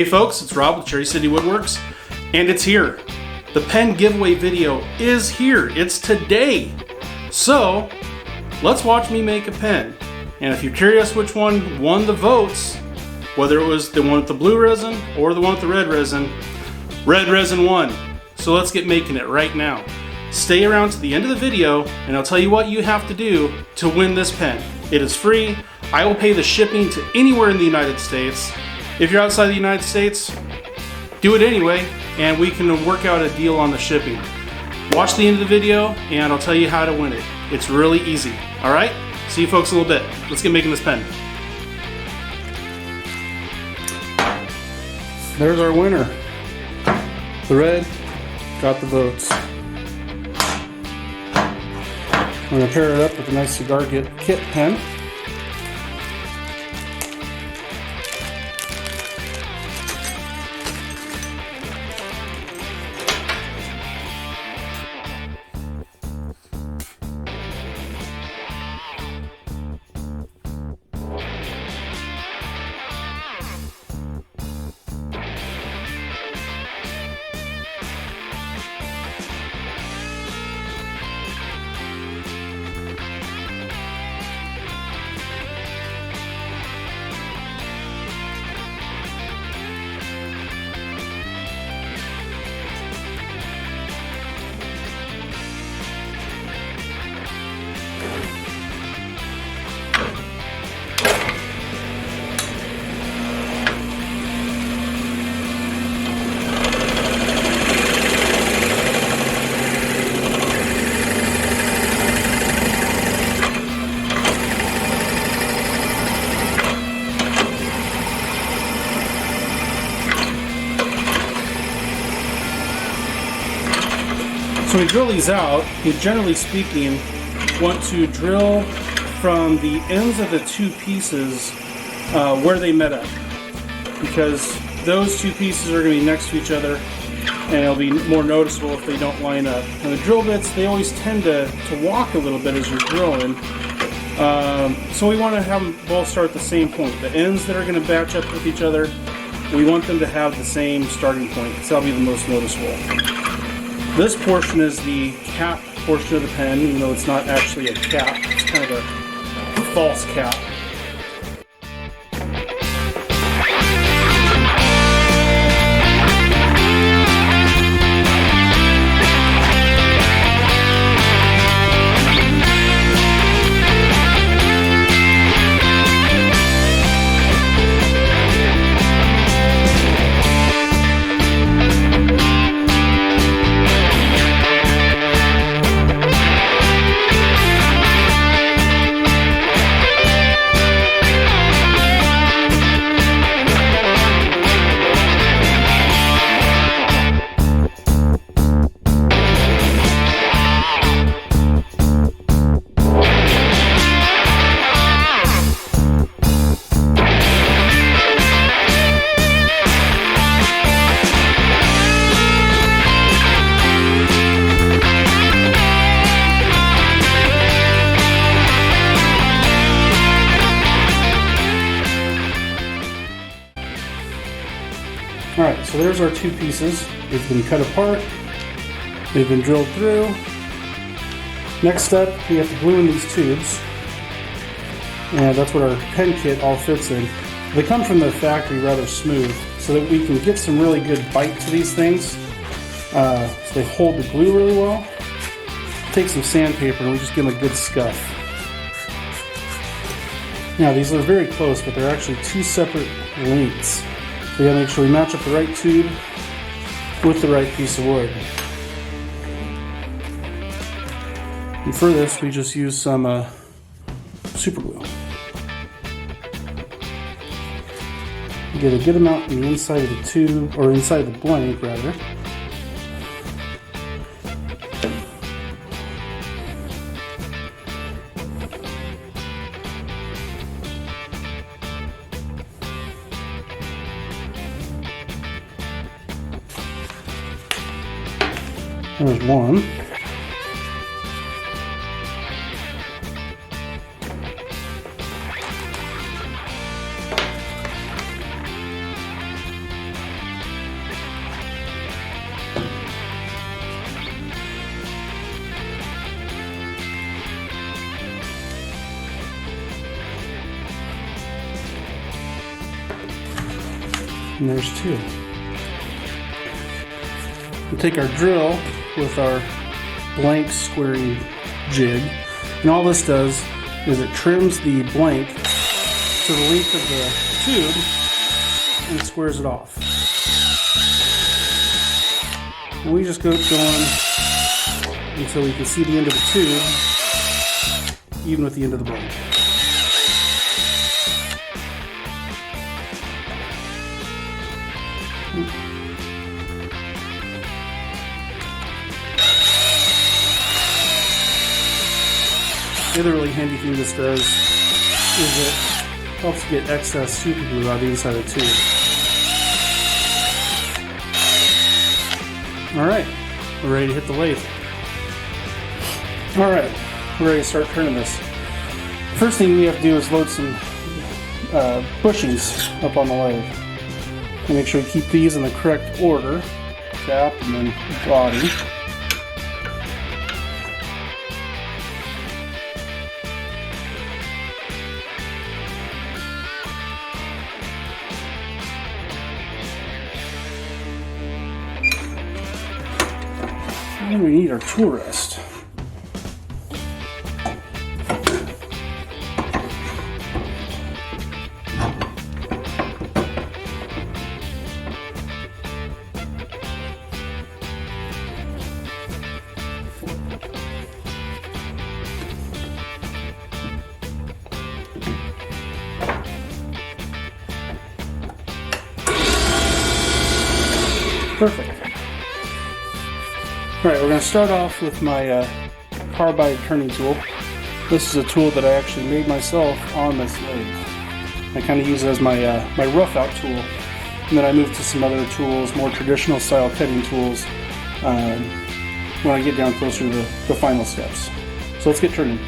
Hey folks, it's Rob with Cherry City Woodworks, and it's here. The pen giveaway video is here. It's today. So, let's watch me make a pen. And if you're curious which one won the votes, whether it was the one with the blue resin or the one with the red resin won. So let's get making it right now. Stay around to the end of the video, and I'll tell you what you have to do to win this pen. It is free. I will pay the shipping to anywhere in the United States. If you're outside the United States, do it anyway, and we can work out a deal on the shipping. Watch the end of the video, and I'll tell you how to win it. It's really easy. All right? See you folks in a little bit. Let's get making this pen. There's our winner. The red got the votes. I'm going to pair it up with a nice Cigar Kit pen. So we drill these out. You generally speaking want to drill from the ends of the two pieces where they met up, because those two pieces are going to be next to each other, and it'll be more noticeable if they don't line up. And the drill bits, they always tend to walk a little bit as you're drilling. So we want to have them both start at the same point. The ends that are going to match up with each other, we want them to have the same starting point, because that'll be the most noticeable. This portion is the cap portion of the pen, even though it's not actually a cap. It's kind of a false cap. Alright, so there's our two pieces. They've been cut apart. They've been drilled through. Next step, we have to glue in these tubes. And that's what our pen kit all fits in. They come from the factory rather smooth, so that we can get some really good bite to these things. So they hold the glue really well. Take some sandpaper and we just give them a good scuff. Now these are very close, but they're actually two separate lengths. So we gotta make sure we match up the right tube with the right piece of wood. And for this, we just use some super glue. Get a good amount on the inside of the tube, or inside the blank rather. There's one. And there's two. We'll take our drill with our blank squaring jig, and all this does is it trims the blank to the length of the tube and squares it off. And we just go going until we can see the end of the tube, even with the end of the blank. The other really handy thing this does is it helps get excess super glue out of the inside of the tube. Alright, we're ready to hit the lathe. Alright, we're ready to start turning this. First thing we have to do is load some bushings up on the lathe. And make sure you keep these in the correct order. Cap and then body. And we need our tool rest. Perfect. Alright, we're going to start off with my carbide turning tool. This is a tool that I actually made myself on this lathe. I kind of use it as my rough out tool. And then I move to some other tools, more traditional style cutting tools, when I get down closer to the final steps. So let's get turning.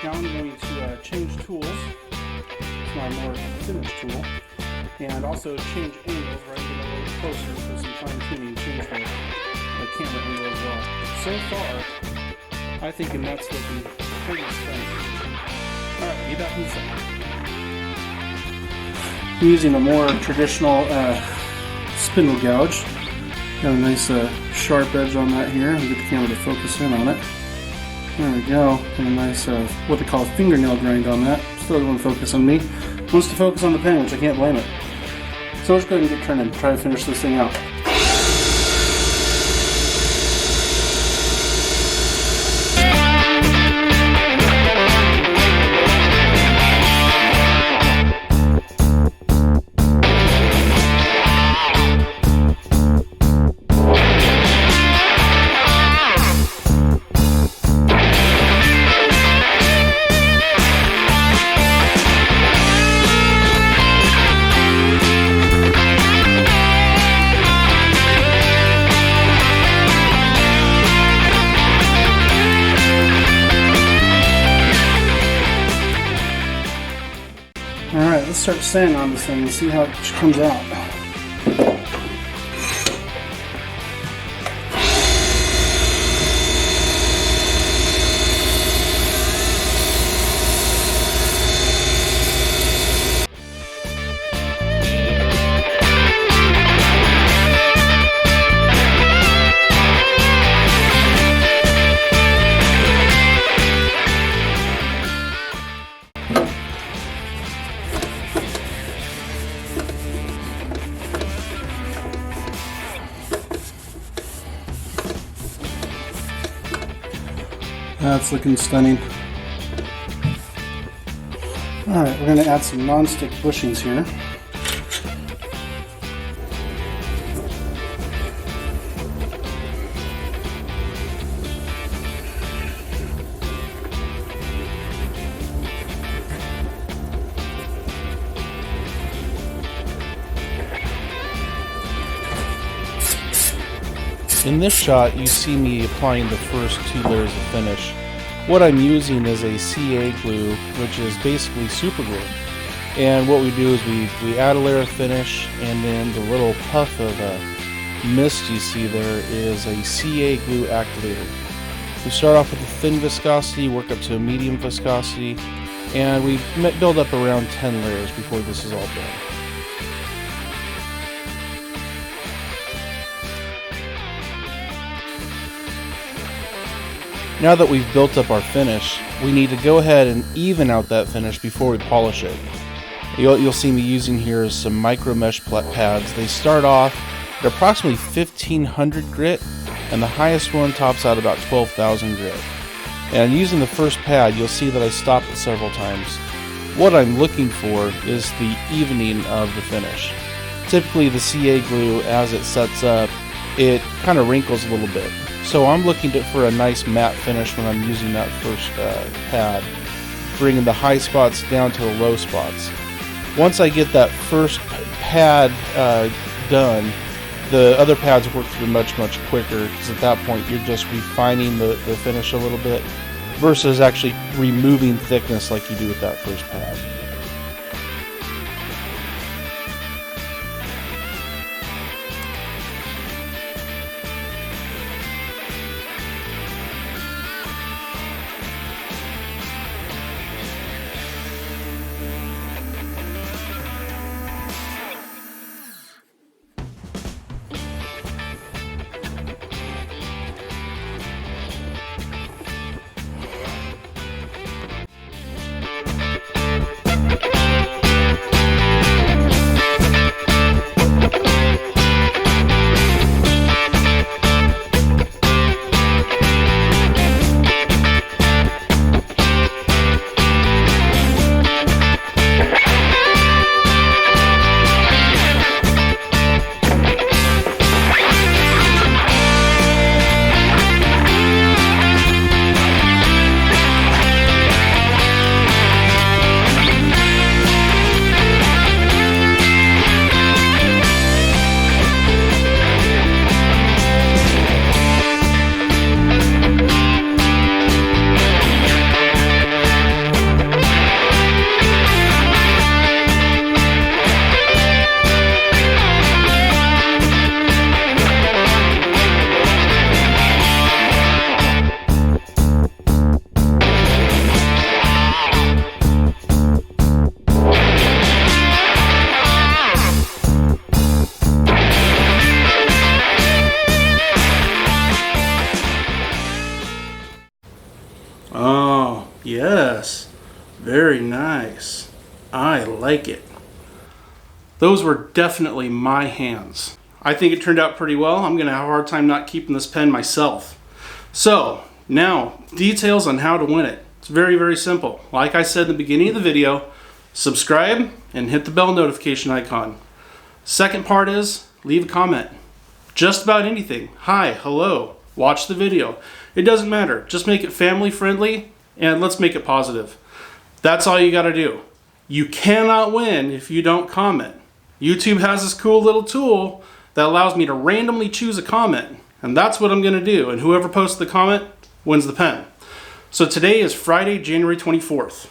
Now I'm going to change tools to my more finished tool, and also change angles where I get a little closer for some fine tuning, change the camera angle as well. So far, I think that's looking pretty stunning. Alright, be back in a second. I'm using a more traditional spindle gouge. Got a nice sharp edge on that here. I'll get the camera to focus in on it. There we go. And a nice, what they call a fingernail grind on that. Still doesn't want to focus on me. Wants to focus on the pen, which I can't blame it. So let's go ahead and get turning. Try to finish this thing out. start sanding on this thing and see how it comes out. That's looking stunning. Alright, we're going to add some non-stick bushings here. In this shot, you see me applying the first 2 layers of finish. What I'm using is a CA glue, which is basically super glue. And what we do is we add a layer of finish, and then the little puff of mist you see there is a CA glue activator. We start off with a thin viscosity, work up to a medium viscosity, and we build up around 10 layers before this is all done. Now that we've built up our finish, we need to go ahead and even out that finish before we polish it. You'll see me using here some micro mesh pads. They start off at approximately 1500 grit, and the highest one tops out about 12,000 grit. And using the first pad, you'll see that I stopped it several times. What I'm looking for is the evening of the finish. Typically the CA glue, as it sets up, it kind of wrinkles a little bit. So I'm looking for a nice matte finish when I'm using that first pad, bringing the high spots down to the low spots. Once I get that first pad done, the other pads work through much quicker, because at that point you're just refining the finish a little bit versus actually removing thickness like you do with that first pad. Oh, yes. Very nice. I like it. Those were definitely my hands. I think it turned out pretty well. I'm going to have a hard time not keeping this pen myself. So, now, details on how to win it. It's very simple. Like I said in the beginning of the video, subscribe and hit the bell notification icon. Second part is, leave a comment. Just about anything. Hi, hello, watch the video. It doesn't matter. Just make it family friendly and let's make it positive. That's all you gotta do. You cannot win if you don't comment. YouTube has this cool little tool that allows me to randomly choose a comment, and that's what I'm gonna do, and whoever posts the comment wins the pen. So today is Friday, January 24th.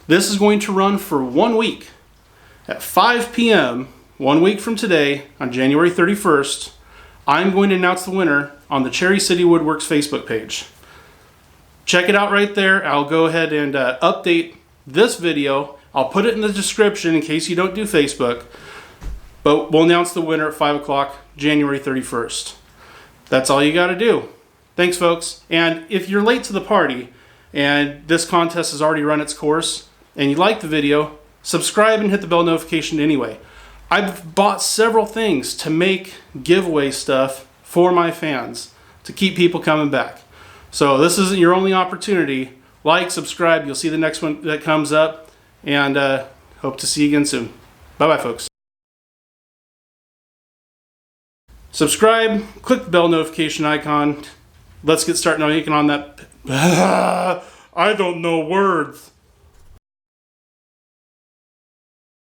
This is going to run for 1 week. at 5 p.m., 1 week from today, on January 31st, I'm going to announce the winner on the Cherry City Woodworks Facebook page. Check it out right there. I'll go ahead and update this video. I'll put it in the description in case you don't do Facebook. But we'll announce the winner at 5 o'clock, January 31st. That's all you got to do. Thanks, folks. And if you're late to the party and this contest has already run its course and you like the video, subscribe and hit the bell notification anyway. I've bought several things to make giveaway stuff for my fans to keep people coming back. So this isn't your only opportunity. Like, subscribe. You'll see the next one that comes up. And hope to see you again soon. Bye-bye, folks. Subscribe. Click the bell notification icon. Let's get started on making on that. I don't know words.